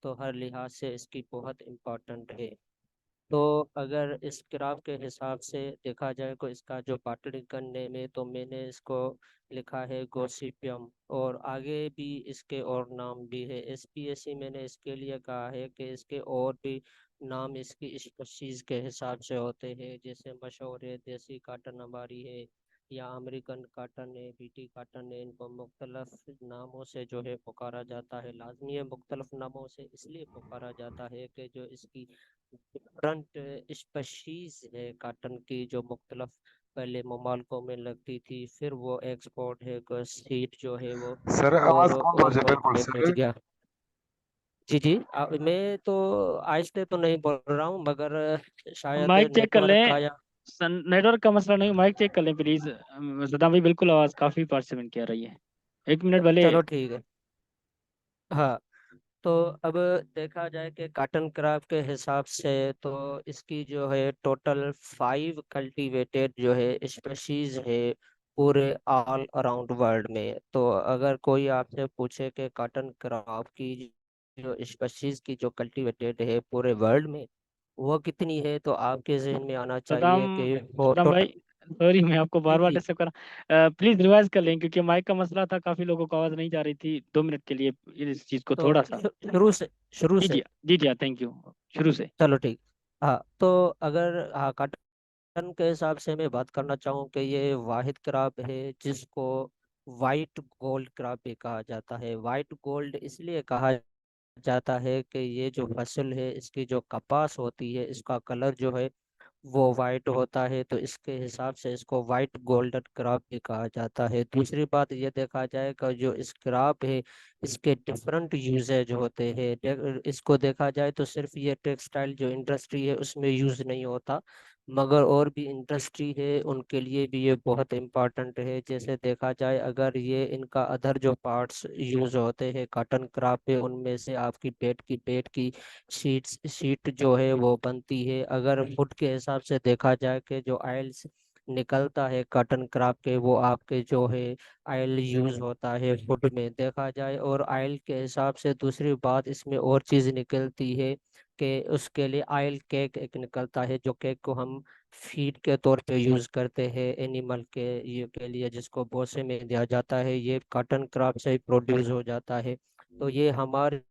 तो हर लिहाज से इसकी बहुत इम्पोर्टेंट है। तो अगर इस ग्राफ के हिसाब से देखा जाए तो इसका जो पाटलिकन नेम है, तो मैंने इसको लिखा है गॉसिपियम, और आगे भी इसके और नाम भी है। एसपीएससी मैंने इसके लिए कहा है कि इसके और भी नाम इसकी स्पीशीज के हिसाब से होते हैं, जैसे मशहूर है देसी काटन हमारी है, या अमेरिकन काटन है, बीटी काटन है। इनको मुख्तलफ नामों से जो है पुकारा जाता है। लाजमी है मुख्तलफ नामों से इसलिए पुकारा जाता है कि जो इसकी डिफरेंट स्पीशीज है काटन की, जो मुख्तलफ पहले ममालिकों में लगती थी, फिर वो एक्सपोर्ट है सीड जो है वो सर आवाज और कौन और दो मुल्क बिल्कुल में पहुंच सर। गया। जी जी, मैं तो आहिस्ते तो नहीं बोल रहा हूँ, मगर शायद माइक चेक कर नेटवर्क लें। का या नेटवर्क का मसला नहीं, माइक चेक कर लें प्लीज। सदाम भाई बिल्कुल आवाज़ काफ़ी पार्सिमेंट की आ रही है। 1 मिनट भले। चलो ठीक है। हाँ, तो अब देखा जाए कि काटन क्राफ्ट के हिसाब से तो इसकी जो है टोटल 5 कल्टीवेटेड जो है स्पीशीज है पूरे ऑल अराउंड वर्ल्ड में। तो अगर कोई आपसे पूछे कि काटन क्राफ्ट की जो स्पीशीज की जो कल्टीवेटेड है पूरे वर्ल्ड में वो कितनी है, तो आपके जहन में आना सदाम चाहिए कि वो सदाम टोटल। भाई, सॉरी मैं आपको जी बार बार जी। डिस्टर्ब करा। प्लीज रिवाइज कर लें क्योंकि माइक का मसला था, काफ़ी लोगों को आवाज़ नहीं जा रही थी। 2 मिनट के लिए इस चीज़ को तो थोड़ा सा। शुरू से शुरू जी से। जी जी जी, थैंक यू। शुरू से। चलो ठीक। हाँ, तो अगर हाँ काटन के हिसाब से मैं बात करना चाहूँ कि ये वाहिद क्रॉप है जिसको वाइट गोल्ड क्रॉप भी कहा जाता है। वाइट गोल्ड इसलिए कहा जाता है कि ये जो फसल है इसकी जो कपास होती है इसका कलर जो है वो वाइट होता है, तो इसके हिसाब से इसको वाइट गोल्डन क्रॉप भी कहा जाता है। दूसरी बात ये देखा जाए कि जो इस क्रॉप है इसके डिफरेंट यूजेज होते हैं। इसको देखा जाए तो सिर्फ ये टेक्सटाइल जो इंडस्ट्री है उसमें यूज नहीं होता, मगर और भी इंडस्ट्री है उनके लिए भी ये बहुत इम्पोर्टेंट है। जैसे देखा जाए अगर ये इनका अदर जो पार्ट्स यूज होते हैं कॉटन क्राफ्ट पे, उनमें से आपकी पेट की शीट जो है वो बनती है। अगर वुड के हिसाब से देखा जाए कि जो आयल्स निकलता है कॉटन क्राफ्ट के, वो आपके जो है आयल यूज होता है वुड में देखा जाए। और आयल के हिसाब से दूसरी बात इसमें और चीज निकलती है कि उसके लिए आयल केक एक निकलता है, जो केक को हम फीड के तौर पे यूज करते हैं एनिमल के ये के लिए, जिसको बोसे में दिया जाता है। ये कॉटन क्राफ्ट से ही प्रोड्यूस हो जाता है। तो ये हमारे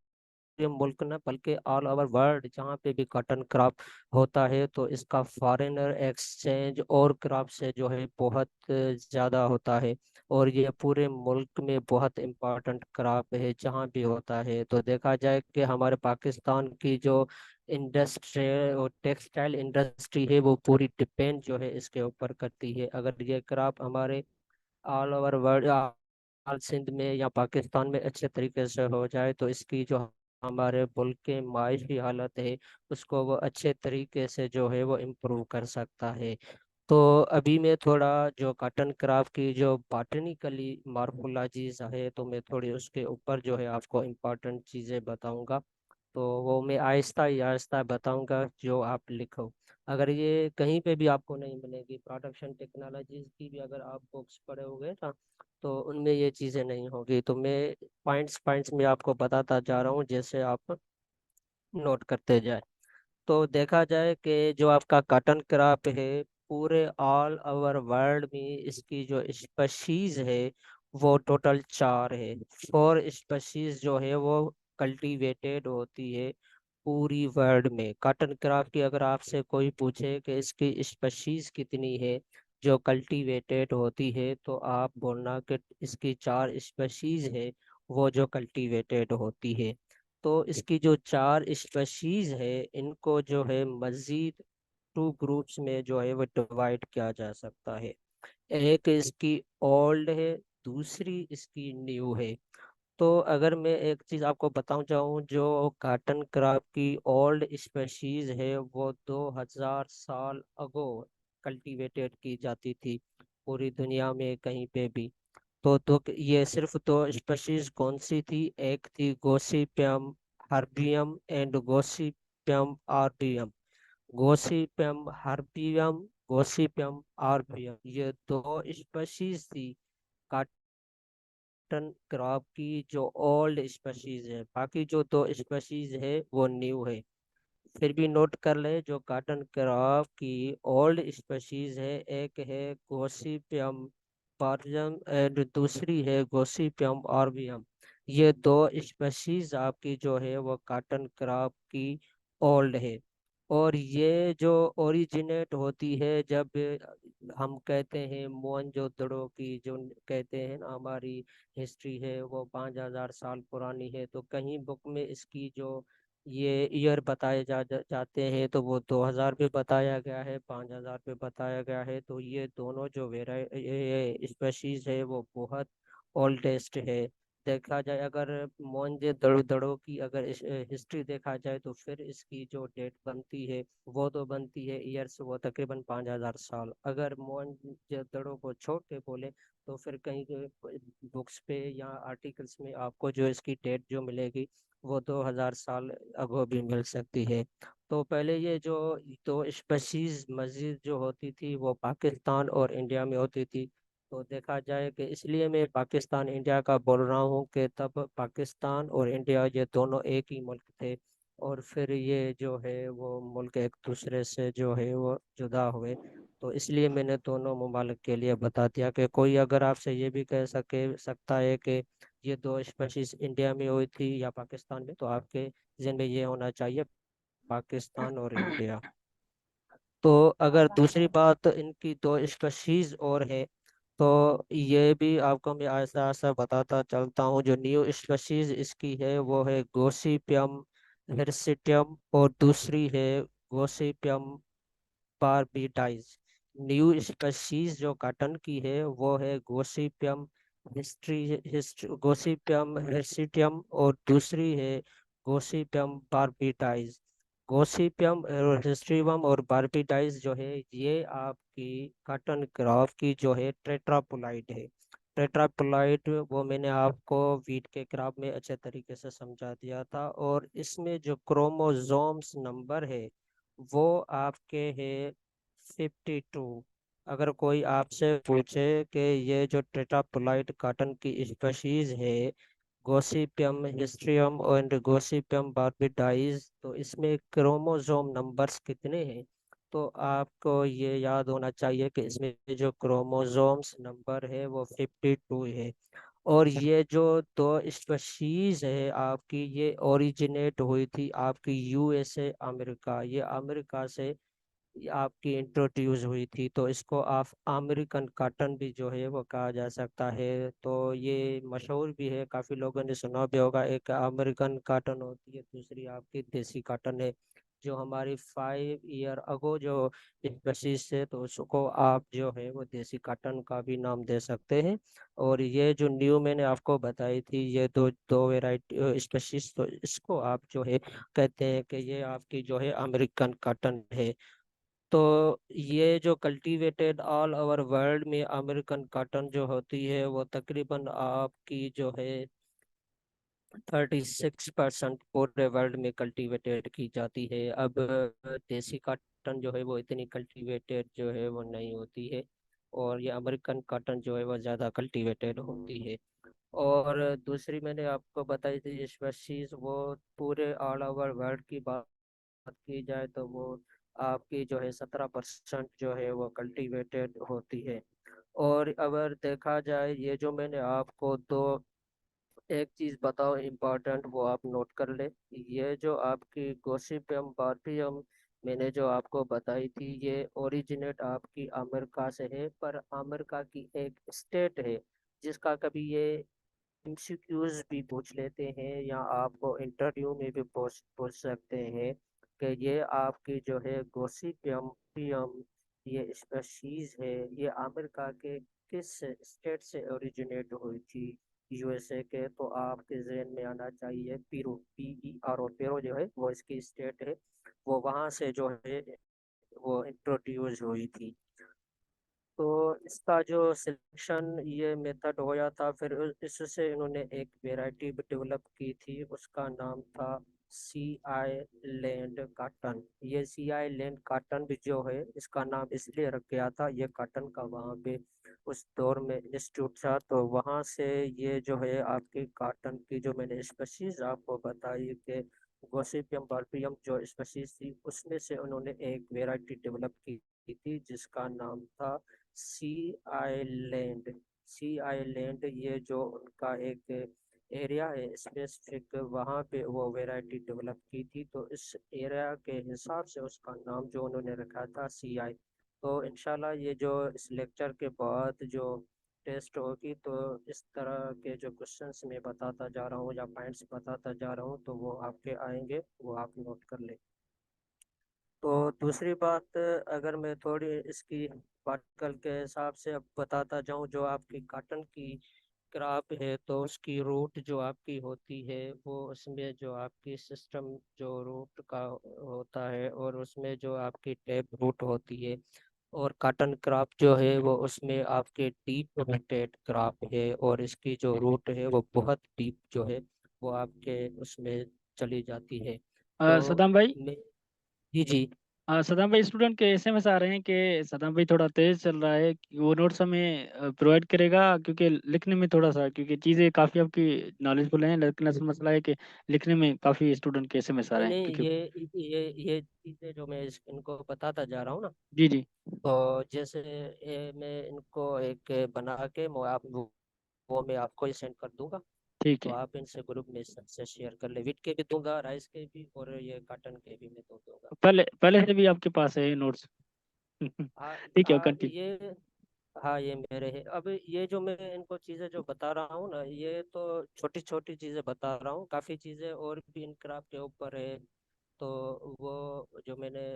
मुल्क न बल्कि ऑल ओवर वर्ल्ड जहाँ पे भी कॉटन क्रॉप होता है तो इसका फॉरेनर एक्सचेंज और क्रॉप से जो है बहुत ज़्यादा होता है। और ये पूरे मुल्क में बहुत इम्पोर्टेंट क्रॉप है जहाँ भी होता है। तो देखा जाए कि हमारे पाकिस्तान की जो इंडस्ट्री और टेक्सटाइल इंडस्ट्री है वो पूरी डिपेंड जो है इसके ऊपर करती है। अगर ये क्रॉप हमारे all over world all Sindh में या पाकिस्तान में अच्छे तरीके से हो जाए तो इसकी जो हमारे मुल्क के माशी हालत है उसको वो अच्छे तरीके से जो है वो इम्प्रूव कर सकता है। तो अभी मैं थोड़ा जो कॉटन क्राफ्ट की जो बॉटनिकली मार्फोलॉजीज है तो मैं थोड़ी उसके ऊपर जो है आपको इम्पोर्टेंट चीज़ें बताऊंगा। तो वो मैं आहिस्ता ही आहिस्ता बताऊंगा जो आप लिखो। अगर ये कहीं पे भी आपको नहीं मिलेगी, प्रोडक्शन टेक्नोलॉजीज की भी अगर आप बुक्स पढ़े होगे ना तो उनमें ये चीज़ें नहीं होगी। तो मैं पॉइंट्स पॉइंट्स में आपको बताता जा रहा हूँ जैसे आप नोट करते जाए। तो देखा जाए कि जो आपका कॉटन क्रॉप है पूरे ऑल ओवर वर्ल्ड में इसकी जो स्पीशीज है वो टोटल 4 है। 4 स्पीशीज जो है वो कल्टीवेटेड होती है पूरी वर्ल्ड में। कॉटन क्राफ्ट की अगर आपसे कोई पूछे कि इसकी स्पीशीज कितनी है जो कल्टीवेटेड होती है, तो आप बोलना कि इसकी 4 स्पीशीज है वो जो कल्टीवेटेड होती है। तो इसकी जो 4 स्पीशीज है इनको जो है मजीद 2 ग्रुप्स में जो है वो डिवाइड किया जा सकता है। एक इसकी ओल्ड है, दूसरी इसकी न्यू है। तो अगर मैं एक चीज़ आपको बताऊं चाहूँ, जो काटन क्राफ्ट की ओल्ड स्पेशीज है वो 2000 साल अगो कल्टीवेटेड की जाती थी पूरी दुनिया में कहीं पे भी। तो ये सिर्फ 2 स्पेशीज कौन सी थी, एक थी Gossypium herbaceum and Gossypium arboreum. Gossypium herbaceum, Gossypium arboreum, ये 2 स्पेशीज थी काटन क्रॉप की जो ओल्ड स्पीशीज है, बाकी जो दो स्पीशीज है वो न्यू है। फिर भी नोट कर ले, जो काटन क्रॉप की ओल्ड स्पीशीज है, एक है गोसिपियम पार्जम एंड दूसरी है गोसिपियम ऑर्बियम। ये दो स्पीशीज आपकी जो है वो काटन क्रॉप की ओल्ड है। और ये जो ओरिजिनेट होती है, जब हम कहते हैं मोहनजोदड़ो की, जो कहते हैं ना हमारी हिस्ट्री है वो 5,000 साल पुरानी है, तो कहीं बुक में इसकी जो ये ईयर बताए जाते हैं तो वो 2,000 पे बताया गया है, 5,000 पे बताया गया है। तो ये दोनों जो ये स्पेशीज है वो बहुत ओल्डेस्ट है। देखा जाए अगर मोहनजोदड़ो की अगर हिस्ट्री देखा जाए, तो फिर इसकी जो डेट बनती है वो तो बनती है ईयर्स, वो तकरीबन 5,000 साल। अगर मोहनजोदड़ो को छोड़ के बोले तो फिर कहीं बुक्स पे या आर्टिकल्स में आपको जो इसकी डेट जो मिलेगी वो 2,000 साल अगो भी मिल सकती है। तो पहले ये जो दो स्पीशीज मस्जिद जो होती थी वो पाकिस्तान और इंडिया में होती थी। तो देखा जाए कि इसलिए मैं पाकिस्तान इंडिया का बोल रहा हूँ कि तब पाकिस्तान और इंडिया ये दोनों एक ही मुल्क थे, और फिर ये जो है वो मुल्क एक दूसरे से जो है वो जुदा हुए। तो इसलिए मैंने दोनों ममालिक के लिए बता दिया कि कोई अगर आपसे ये भी कह सकता है कि ये दो स्पीशीज इंडिया में हुई थी या पाकिस्तान में, तो आपके जहन में ये होना चाहिए पाकिस्तान और इंडिया। तो अगर दूसरी बात इनकी दो स्पीशीज और है, तो ये भी आपको मैं ऐसा ऐसा बताता चलता हूँ। जो न्यू स्पीशीज इसकी है वो है गोसिपियम हिरसिटियम, और दूसरी है गोसिपियम बारबीडाइज। न्यू स्पीशीज जो काटन की है वो है गोसिपियम गोसिपियम हिरसिटियम, और दूसरी है गोसिपियम बारबीडाइज। गोसिपियम हिस्ट्रीवम और बारबीडाइज जो है ये आपकी काटन क्रॉप की जो है टेट्रापोलाइट है। टेट्रापोलाइट वो मैंने आपको वीट के क्रॉप में अच्छे तरीके से समझा दिया था। और इसमें जो क्रोमोसोम्स नंबर है वो आपके है 52। अगर कोई आपसे पूछे कि ये जो टेट्रापोलाइट काटन की स्पीशीज है गोसिपियम हिस्ट्रियम और गोसिपियम बारबीडाइज, तो इसमें क्रोमोसोम नंबर्स कितने हैं, तो आपको ये याद होना चाहिए कि इसमें जो क्रोमोसोम्स नंबर है वो 52 है। और ये जो दो स्पीशीज है आपकी, ये ओरिजिनेट हुई थी आपकी यूएसए अमेरिका, ये अमेरिका से ये आपकी इंट्रोड्यूस हुई थी। तो इसको आप अमेरिकन काटन भी जो है वो कहा जा सकता है। तो ये मशहूर भी है, काफ़ी लोगों ने सुना भी होगा। एक अमेरिकन काटन होती है, दूसरी आपकी देसी काटन है। जो हमारी 5 ईयर अगो जो स्पीशीज से, तो उसको आप जो है वो देसी काटन का भी नाम दे सकते हैं। और ये जो न्यू मैंने आपको बताई थी ये दो दो वेराइटी स्पीशीज, तो इसको आप जो है कहते हैं कि ये आपकी जो है अमेरिकन काटन है। तो ये जो कल्टीवेटेड ऑल ओवर वर्ल्ड में अमेरिकन कॉटन जो होती है वो तकरीबन आपकी जो है 36% पूरे वर्ल्ड में कल्टीवेटेड की जाती है। अब देसी कॉटन जो है वो इतनी कल्टीवेटेड जो है वो नहीं होती है, और ये अमेरिकन कॉटन जो है वो ज़्यादा कल्टीवेटेड होती है। और दूसरी मैंने आपको बताई थी स्पीशीज, वो पूरे ऑल ओवर वर्ल्ड की बात की जाए तो वो आपकी जो है 17% जो है वो कल्टीवेटेड होती है। और अगर देखा जाए, ये जो मैंने आपको दो एक चीज़ बताओ इम्पोर्टेंट, वो आप नोट कर ले। ये जो आपकी गोसिपियम बारपियम मैंने जो आपको बताई थी, ये ओरिजिनेट आपकी अमेरिका से है, पर अमेरिका की एक स्टेट है जिसका कभी ये एमसीक्यूज भी पूछ लेते हैं, या आपको इंटरव्यू में भी पूछ सकते हैं कि ये आपकी जो है गोसिपियम पियम ये स्पीशीज है, ये अमेरिका के किस स्टेट से ओरिजिनेट हुई थी यूएसए के। तो आपके जहन में आना चाहिए पीरू, PERO, पेरो जो है वो इसकी स्टेट है, वो वहाँ से जो है वो इंट्रोड्यूस हुई थी। तो इसका जो सिलेक्शन ये मेथड होया था, फिर इससे इन्होंने एक वैरायटी डेवलप की थी, उसका नाम था CI लैंड काटन। ये CI लैंड काटन भी जो है इसका नाम इसलिए रख गया था, ये काटन का वहाँ पे उस दौर में इंस्टीट्यूट था, तो वहाँ से ये जो है आपकी कॉटन की जो मैंने स्पीशीज आपको बताई कि गोसिपियम बाल्बियम जो स्पीशीज थी, उसमें से उन्होंने एक वेराइटी डेवलप की थी जिसका नाम था सी आइलैंड। सी आइलैंड ये जो उनका एक एरिया है स्पेसिफिक, वहाँ पे वो वैरायटी डेवलप की थी, तो इस एरिया के हिसाब से उसका नाम जो उन्होंने रखा था सी आई। तो इंशाल्लाह ये जो इस लेक्चर के बाद जो टेस्ट होगी, तो इस तरह के जो क्वेश्चंस मैं बताता जा रहा हूँ या पॉइंट्स बताता जा रहा हूँ, तो वो आपके आएंगे, वो आप नोट कर ले। तो दूसरी बात, अगर मैं थोड़ी इसकी पार्टिकल के हिसाब से अब बताता जाऊं, जो आपकी कॉटन की क्रॉप है तो उसकी रूट जो आपकी होती है, वो उसमें जो आपकी सिस्टम जो रूट का होता है, और उसमें जो आपकी टैप रूट होती है, और कॉटन क्रॉप जो है वो उसमें आपके डीप रूटेड क्रॉप है, और इसकी जो रूट है वो बहुत डीप जो है वो आपके उसमें चली जाती है। तो सदाम भाई। मैं जी जी। सदाम भाई, स्टूडेंट के एसएमएस आ रहे हैं कि सदाम भाई थोड़ा तेज चल रहा है, कि वो नोट्स हमें प्रोवाइड करेगा, क्योंकि लिखने में थोड़ा सा, क्योंकि चीज़ें काफ़ी आपकी नॉलेजफुल हैं, लेकिन असल मसला है कि लिखने में काफ़ी स्टूडेंट के एसएमएस आ नहीं रहे हैं, नहीं, क्योंकि ये चीज़ें जो मैं इनको बताता जा रहा हूँ ना, जी जी। तो जैसे मैं इनको एक बना के वो मैं आपको ही सेंड कर दूंगा। ठीक तो है। आप इनसे ग्रुप में सबसे शेयर कर ले, विट के भी दूंगा, राइस के भी, और ये कॉटन के भी मैं तो दूंगा। पहले पहले से भी आपके पास है नोट्स। हाँ ठीक है, हाँ कंटिन्यू। हाँ ये मेरे है। अब ये जो मैं इनको चीज़ें जो बता रहा हूँ ना, ये तो छोटी छोटी चीज़ें बता रहा हूँ, काफ़ी चीज़ें और भी इन क्राफ्ट के ऊपर है। तो वो जो मैंने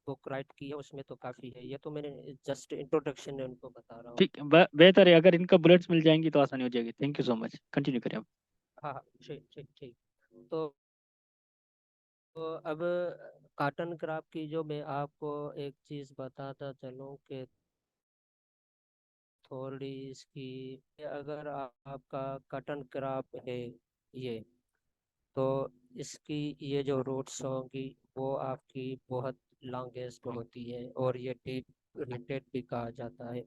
बुक राइट की है उसमें तो काफ़ी है, ये तो मैंने जस्ट इंट्रोडक्शन में उनको बता रहा हूँ। ठीक, बेहतर है, अगर इनका बुलेट्स मिल जाएंगी तो आसानी हो जाएगी। Thank you so much, continue करें आप। हाँ हाँ, ठीक ठीक ठीक। तो, अब कॉटन क्राफ्ट की जो मैं आपको एक चीज़ बताता चलूँ कि थोड़ी इसकी, अगर आपका कॉटन क्राफ्ट है ये, तो इसकी ये जो रूट्स होंगी वो आपकी बहुत लॉन्गेस्ट होती है, और ये डीप रिलेटेड भी कहा जाता है।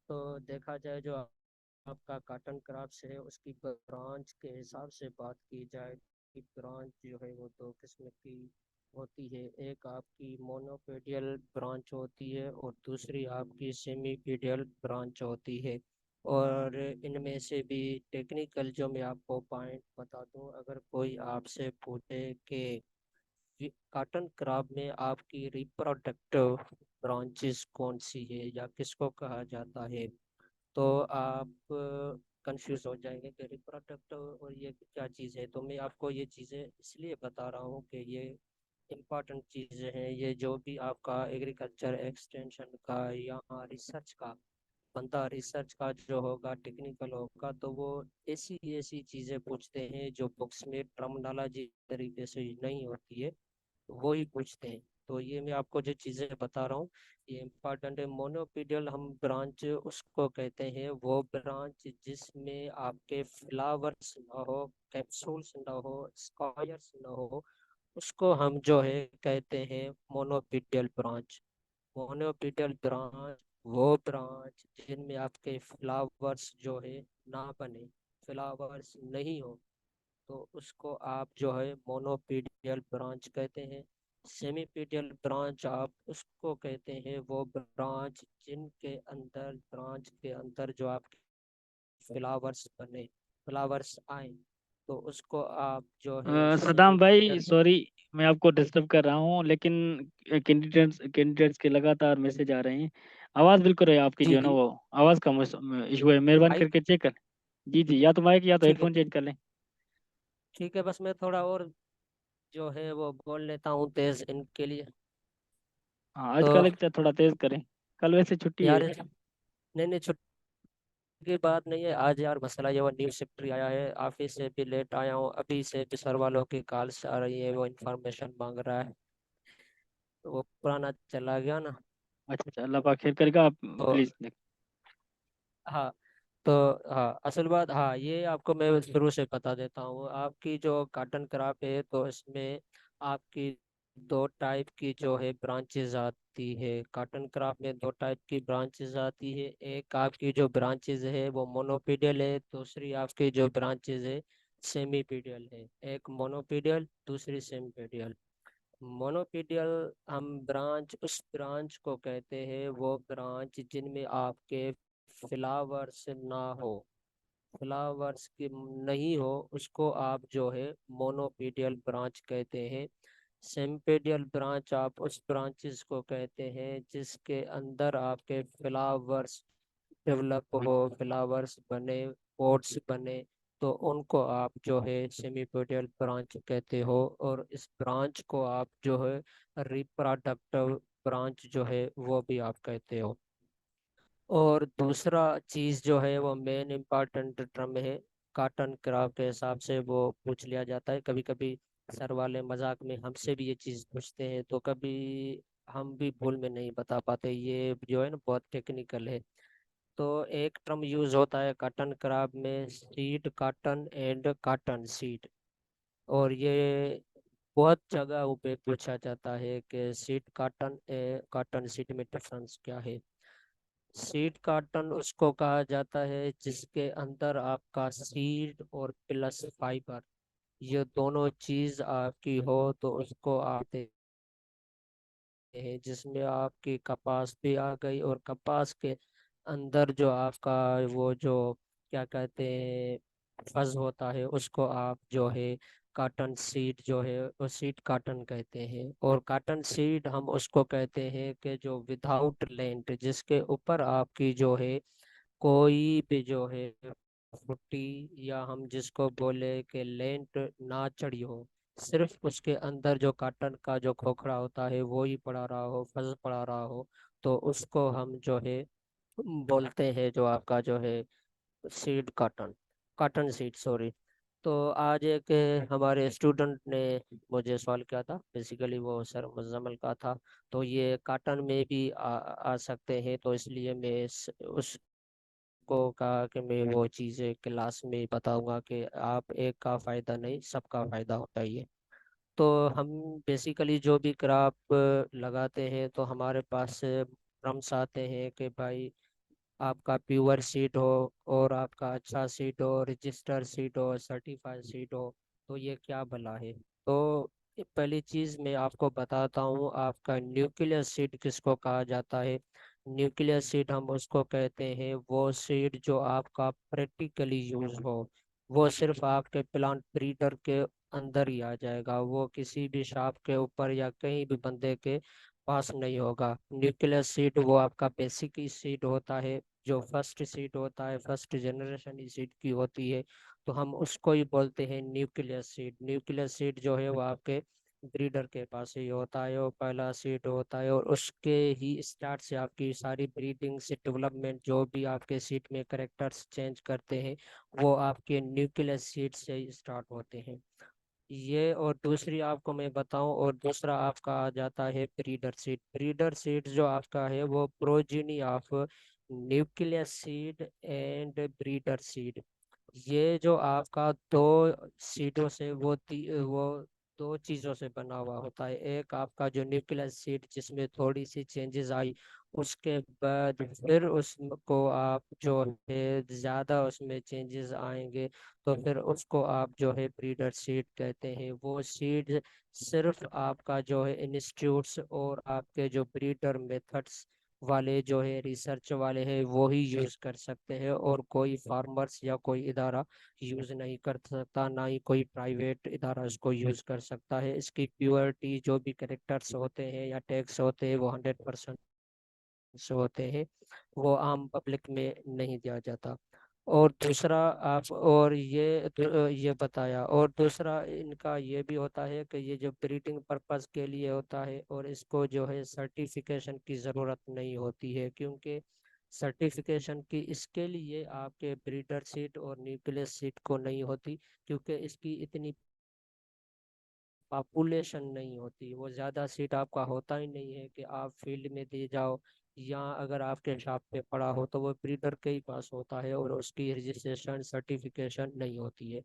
तो देखा जाए, जो आपका कॉटन क्राफ्ट है उसकी ब्रांच के हिसाब से बात की जाए, कि ब्रांच जो है वो दो किस्म की होती है। एक आपकी मोनोपेडियल ब्रांच होती है, और दूसरी आपकी सेमीपेडियल ब्रांच होती है। और इनमें से भी टेक्निकल जो मैं आपको पॉइंट बता दूं, अगर कोई आपसे पूछे कि कॉटन क्रॉप में आपकी रिप्रोडक्टिव ब्रांचेस कौन सी है या किसको कहा जाता है, तो आप कंफ्यूज हो जाएंगे कि रिप्रोडक्टिव और ये क्या चीज़ है। तो मैं आपको ये चीज़ें इसलिए बता रहा हूँ कि ये इम्पॉर्टेंट चीज़ें हैं। ये जो भी आपका एग्रीकल्चर एक्सटेंशन का या रिसर्च का बंदा, रिसर्च का जो होगा टेक्निकल होगा, तो वो ऐसी ऐसी चीज़ें पूछते हैं जो बुक्स में टर्मिनोलॉजी तरीके से नहीं होती है, वो ही पूछते हैं। तो ये मैं आपको जो चीज़ें बता रहा हूँ ये इम्पोर्टेंट है। मोनोपीडियल हम ब्रांच उसको कहते हैं, वो ब्रांच जिसमें आपके फ्लावर्स ना हो, कैप्सूल्स ना हो, स्कॉयर्स ना हो, उसको हम जो है कहते हैं मोनोपीडियल ब्रांच। मोनोपीडियल ब्रांच वो ब्रांच जिनमें आपके फ्लावर्स जो है ना बने, फ्लावर्स नहीं हो, तो उसको आप जो है मोनोपीडियल ब्रांच कहते हैं। सेमीपीडियल ब्रांच आप उसको कहते हैं वो ब्रांच जिनके अंदर, ब्रांच के अंदर जो आपके फ्लावर्स बने, फ्लावर्स आए, तो उसको आप जो है सदाम भाई, सेमीपीडियल। सॉरी, मैं आपको डिस्टर्ब कर रहा हूँ, लेकिन कैंडिडेट्स के लगातार मैसेज आ रहे हैं। आवाज़ बिल्कुल है आपकी, जो जी है ना जी। वो आवाज़ का इशू है, मेहरबानी माइक, करके चेक कर। जी जी, या तो माइक या तो ठीक है हेडफोन चेंज कर लें। ठीक है, बस मैं थोड़ा और जो है वो बोल लेता हूँ तेज इनके लिए। हाँ, आज तो का लेक्चर थोड़ा तेज करें, कल वैसे छुट्टी है। यार, नहीं नहीं, की बात नहीं है आज यार, मसला ये वो न्यू सेक्रेटरी आया है, ऑफिस से भी लेट आया हूँ, अभी से भी सर वालों की कॉल्स आ रही है, वो इन्फॉर्मेशन मांग रहा है, तो वो पुराना चला गया ना। अच्छा अच्छा, अल्लाह पाक खैर करेगा, आप तो प्लीज़ देख। हाँ, तो हाँ, असल बात, हाँ ये आपको मैं शुरू से बता देता हूँ। आपकी जो कॉटन क्राफ्ट है तो इसमें आपकी दो टाइप की जो है ब्रांचेज आती है कॉटन क्राफ्ट में। दो टाइप की ब्रांचेज आती है। एक आपकी जो ब्रांचेज है वो मोनोपीडियल है, दूसरी आपकी जो ब्रांचेज है सेमीपीडियल है। एक मोनोपीडियल, दूसरी सेमीपीडियल। मोनोपीडियल हम ब्रांच उस ब्रांच को कहते हैं, वो ब्रांच जिनमें आपके फ्लावर्स ना हो, फ्लावर्स की नहीं हो, उसको आप जो है मोनोपीडियल ब्रांच कहते हैं। सेम्पेडियल ब्रांच आप उस ब्रांचेस को कहते हैं जिसके अंदर आपके फ्लावर्स डेवलप हो, फ्लावर्स बने, पॉट्स बने, तो उनको आप जो है सेमीपोडियल ब्रांच कहते हो। और इस ब्रांच को आप जो है रिप्रोडक्टिव ब्रांच जो है वो भी आप कहते हो। और दूसरा चीज जो है वो मेन इम्पोर्टेंट टर्म है, कॉटन क्राफ्ट के हिसाब से वो पूछ लिया जाता है कभी कभी। सर वाले मजाक में हमसे भी ये चीज पूछते हैं, तो कभी हम भी भूल में नहीं बता पाते, ये जो है ना बहुत टेक्निकल है। तो एक टर्म यूज होता है कॉटन क्राफ्ट में, seed cotton and cotton seed. और ये बहुत जगह पे पूछा जाता है कि सीड कॉटन कॉटन सीड में डिफरेंस क्या है। सीड कार्टन उसको कहा जाता है जिसके अंदर आपका सीड और प्लस फाइबर, ये दोनों चीज आपकी हो, तो उसको आते हैं। जिसमें आपकी कपास भी आ गई, और कपास के अंदर जो आपका वो जो क्या कहते हैं फज होता है, उसको आप जो है काटन सीड जो है वो सीड काटन कहते हैं। और काटन सीड हम उसको कहते हैं कि जो विदाउट लेंट, जिसके ऊपर आपकी जो है कोई भी जो है फुट्टी, या हम जिसको बोले कि लेंट ना चढ़ी हो, सिर्फ उसके अंदर जो काटन का जो खोखड़ा होता है वो ही पड़ा रहा हो, फल पड़ा रहा हो, तो उसको हम जो है बोलते हैं जो आपका जो है seed cotton, cotton seed sorry. तो आज एक हमारे स्टूडेंट ने मुझे सवाल किया था, बेसिकली वो सर मुजम्मल का था। तो ये कॉटन में भी आ सकते हैं, तो इसलिए मैं उसको कहा कि मैं वो चीज़ें क्लास में बताऊंगा कि आप एक का फ़ायदा नहीं, सबका फ़ायदा होता ही है। तो हम बेसिकली जो भी क्राप लगाते हैं, तो हमारे पास ड्रम्स आते हैं कि भाई आपका प्योर सीड हो, और आपका अच्छा सीड हो, रजिस्टर सीड हो, सर्टिफाइड सीड हो, तो ये क्या भला है। तो पहली चीज़ मैं आपको बताता हूँ, आपका न्यूक्लियर सीड किसको कहा जाता है। न्यूक्लियर सीड हम उसको कहते हैं वो सीड जो आपका प्रैक्टिकली यूज हो, वो सिर्फ आपके प्लांट ब्रीडर के अंदर ही आ जाएगा, वो किसी भी शॉप के ऊपर या कहीं भी बंदे के पास नहीं होगा। न्यूक्लियर सीड वो आपका बेसिक ही सीड होता है, जो फर्स्ट सीड होता है, फर्स्ट जनरेशन सीड की होती है, तो हम उसको ही बोलते हैं न्यूक्लियर सीड। न्यूक्लियर सीड जो है वो आपके ब्रीडर के पास ही होता है, वो पहला सीड होता है, और उसके ही स्टार्ट से आपकी सारी ब्रीडिंग से डेवलपमेंट, जो भी आपके सीड में करेक्टर्स चेंज करते हैं, वो आपके न्यूक्लियर सीड से ही स्टार्ट होते हैं। ये और दूसरी आपको मैं बताऊं, और दूसरा आपका आ जाता है ब्रीडर सीड। ब्रीडर सीड जो आपका है वो progeny of nucleus seed and breeder seed. ये जो आपका दो सीडों से वो दो चीजों से बना हुआ होता है। एक आपका जो न्यूक्लियस सीड जिसमें थोड़ी सी चेंजेस आई, उसके बाद फिर उसको आप जो है ज्यादा उसमें चेंजेस आएंगे, तो फिर उसको आप जो है ब्रीडर सीड कहते हैं। वो सीड सिर्फ आपका जो है इंस्टीट्यूट्स और आपके जो ब्रीडर मेथड्स वाले जो है रिसर्च वाले हैं वो ही यूज कर सकते हैं, और कोई फार्मर्स या कोई इदारा यूज नहीं कर सकता, ना ही कोई प्राइवेट इदारा इसको यूज कर सकता है। इसकी प्योरिटी जो भी करेक्टर्स होते हैं या टैग्स होते हैं वो 100% से होते हैं, वो आम पब्लिक में नहीं दिया जाता। और दूसरा आप और ये बताया, और दूसरा इनका ये भी होता है कि ये जो ब्रीडिंग पर्पस के लिए होता है, और इसको जो है सर्टिफिकेशन की ज़रूरत नहीं होती है, क्योंकि सर्टिफिकेशन की इसके लिए आपके ब्रीडर सीट और न्यूक्लियस सीट को नहीं होती, क्योंकि इसकी इतनी पॉपुलेशन नहीं होती। वो ज़्यादा सीट आपका होता ही नहीं है कि आप फील्ड में दे जाओ, या अगर आपके शॉप पे पड़ा हो तो वो ब्रीडर के ही पास होता है, और उसकी रजिस्ट्रेशन सर्टिफिकेशन नहीं होती है।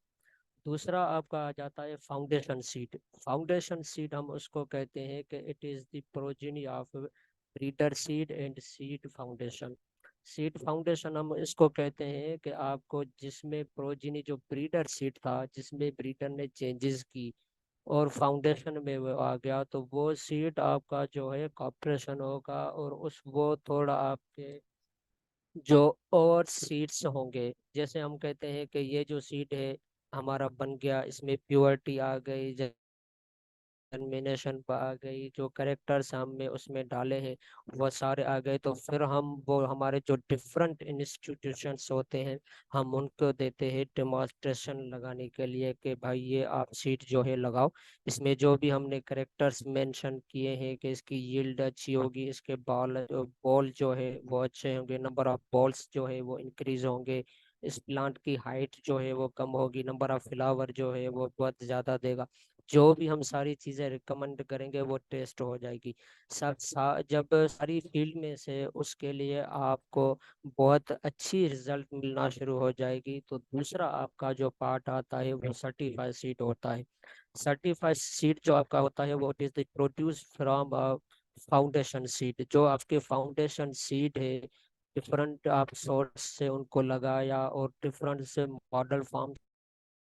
दूसरा आपका आ जाता है फाउंडेशन सीड। फाउंडेशन सीड हम उसको कहते हैं कि it is the progeny of breeder seed and seed foundation. Seed foundation हम इसको कहते हैं कि आपको जिसमें प्रोजेनी जो ब्रीडर सीड था जिसमें ब्रीडर ने चेंजेस की और फाउंडेशन में वो आ गया, तो वो सीड आपका जो है कॉपरेशन होगा और उस वो थोड़ा आपके जो और सीड्स होंगे, जैसे हम कहते हैं कि ये जो सीड है हमारा बन गया, इसमें प्योरिटी आ गई, जर्मिनेशन आ गई, जो करेक्टर्स हमने उसमें डाले हैं वो सारे आ गए, तो फिर हम वो हमारे जो डिफरेंट इंस्टीट्यूशंस होते हैं हम उनको देते हैं डेमोन्स्ट्रेशन लगाने के लिए कि भाई ये आप सीट जो है लगाओ। इसमें जो भी हमने करेक्टर्स मेंशन किए हैं कि इसकी यील्ड अच्छी होगी, इसके बॉल जो है वो अच्छे होंगे, नंबर ऑफ बॉल्स जो है वो इंक्रीज होंगे, इस प्लांट की हाइट जो है वो कम होगी, नंबर ऑफ फ्लावर जो है वो बहुत ज़्यादा देगा। जो भी हम सारी चीज़ें रिकमेंड करेंगे वो टेस्ट हो जाएगी। जब सारी फील्ड में से उसके लिए आपको बहुत अच्छी रिजल्ट मिलना शुरू हो जाएगी, तो दूसरा आपका जो पार्ट आता है वो सर्टिफाइड सीड होता है। सर्टिफाइड सीड जो आपका होता है वो is the produce from foundation seed. जो आपके फाउंडेशन सीड है डिफरेंट आप सोर्स से उनको लगाया और डिफरेंट से मॉडल फार्म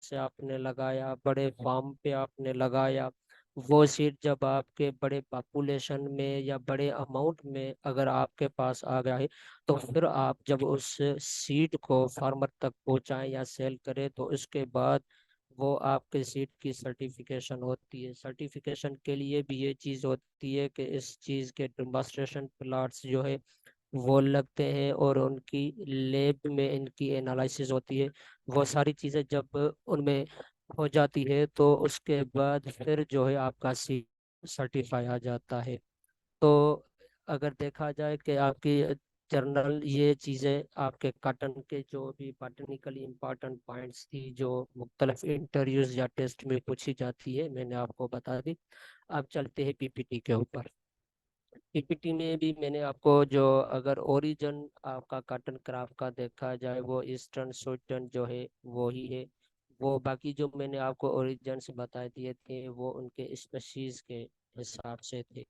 से आपने लगाया, बड़े फार्म पे आपने लगाया, वो सीड जब आपके बड़े पॉपुलेशन में या बड़े अमाउंट में अगर आपके पास आ गया है, तो फिर आप जब उस सीड को फार्मर तक पहुंचाएं या सेल करें, तो उसके बाद वो आपके सीड की सर्टिफिकेशन होती है। सर्टिफिकेशन के लिए भी ये चीज़ होती है कि इस चीज़ के डेमोन्स्ट्रेशन प्लाट्स जो है वो लगते हैं और उनकी लैब में इनकी एनालिसिस होती है। वो सारी चीज़ें जब उनमें हो जाती है तो उसके बाद फिर जो है आपका सी सर्टिफाई आ जाता है। तो अगर देखा जाए कि आपकी जर्नल ये चीज़ें आपके कॉटन के जो भी बॉटनिकली इम्पोर्टेंट पॉइंट्स थी जो मुख्तलिफ इंटरव्यूज या टेस्ट में पूछी जाती है मैंने आपको बता दी। अब चलते हैं पीपीटी के ऊपर। पीपीटी में भी मैंने आपको जो अगर ओरिजिन आपका कॉटन क्राफ्ट का देखा जाए वो ईस्टर्न स्वीडन जो है वो ही है। वो बाकी जो मैंने आपको ओरिजिन बताए दिए थे वो उनके स्पेशीज के हिसाब से थे।